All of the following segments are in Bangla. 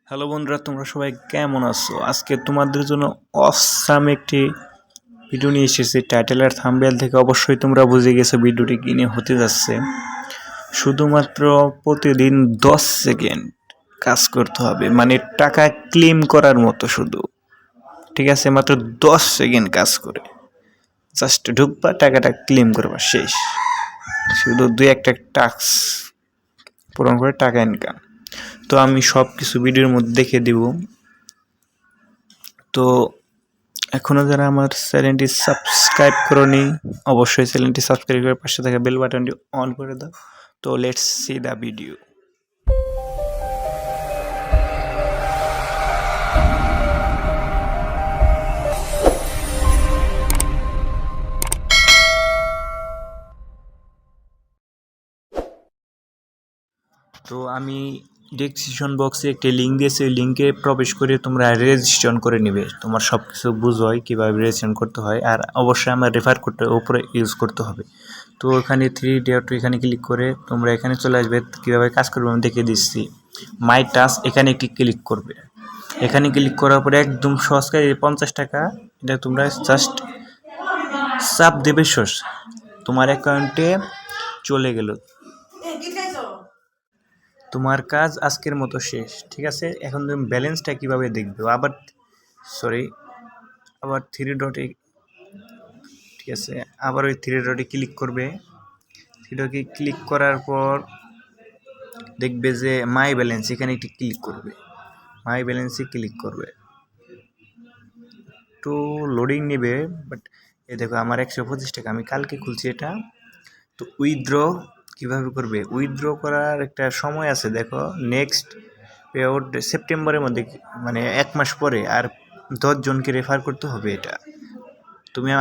হ্যালো বন্ধুরা, তোমরা সবাই কেমন আছো? আজকে তোমাদের জন্য অসাম একটি ভিডিও নিয়ে এসেছি। টাইটেল আর থাম্বনেল থেকে অবশ্যই তোমরা বুঝে গেছো ভিডিওটি কি নিয়ে হতে যাচ্ছে। শুধুমাত্র প্রতিদিন 10 সেকেন্ড কাজ করতে হবে, মানে টাকা ক্লেম করার মতো শুধু। ঠিক আছে, মাত্র 10 সেকেন্ড কাজ করে জাস্ট ঢুকবা, টাকাটা ক্লেম করবা, শেষ। শুধু দুই একটা টাস্ক পূরণ করে টাকা ইনকাম। তো আমি সব কিছু ভিডিওর মধ্যে দেখে দিব। তো এখনও যারা আমার চ্যানেলটি সাবস্ক্রাইব করোনি, অবশ্যই চ্যানেলটি সাবস্ক্রাইব করে পাশে থাকা বেল বাটনটি অন করে দাও। তো লেটস সি দ্য ভিডিও। তো আমি ডেসক্রিপশন বক্সে একটি লিঙ্ক দিয়েছি, ওই লিঙ্কে প্রবেশ করে তোমরা রেজিস্ট্রেশন করে নিবে। তোমার সব কিছু বুঝোয় কীভাবে রেজিস্ট্রেশন করতে হয়, আর অবশ্যই আমার রেফার করতে উপরে ইউজ করতে হবে। তো এখানে 3 ডট এখানে ক্লিক করে তোমরা এখানে চলে আসবে। কীভাবে কাজ করবে আমি দেখিয়ে দিচ্ছি। মাই টাস্ক এখানে একটি ক্লিক করবে। এখানে ক্লিক করার পরে একদম সহজ কাজ, 50 টাকা এটা তোমরা জাস্ট চাপ দেবে, সোর্স তোমার অ্যাকাউন্টে চলে গেল। তোমার কাজ আজকের মতো শেষ। ঠিক আছে, এখন তুমি ব্যালেন্সটা কীভাবে দেখবে? আবার 3 ডটে, ঠিক আছে, আবার ওই 3 ডটে ক্লিক করবে। 3 ডটে ক্লিক করার পর দেখবে যে মাই ব্যালেন্স, এখানে একটি ক্লিক করবে। মাই ব্যালেন্সে ক্লিক করবে, একটু লোডিং নেবে। বাট এই দেখো আমার 125 টাকা, আমি কালকে খুলছি এটা। তো উইথড্র কীভাবে করবে? উইথড্র করার একটা সময় আছে, দেখো নেক্সট পে আউট সেপ্টেম্বরের মধ্যে, মানে 1 মাস পরে, আর 10 জনকে রেফার করতে হবে। এটা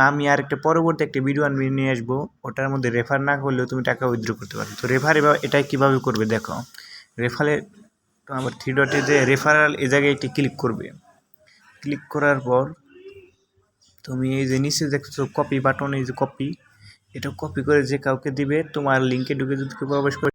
আমি আর একটা পরবর্তী একটা ভিডিও নিয়ে আসবো, ওটার মধ্যে রেফার না করলেও তুমি টাকা উইথড্র করতে পারো। তো রেফার এটা কীভাবে করবে দেখো। রেফারে তো আমার 3 ডটে যে রেফারাল, এই জায়গায় একটি ক্লিক করবে। ক্লিক করার পর তুমি এই যে নিচে দেখছো কপি বাটন, এই যে কপি, এটা কপি করে যে কাউকে দিবে। তোমার লিঙ্কে ঢুকে যদি প্রবেশ করে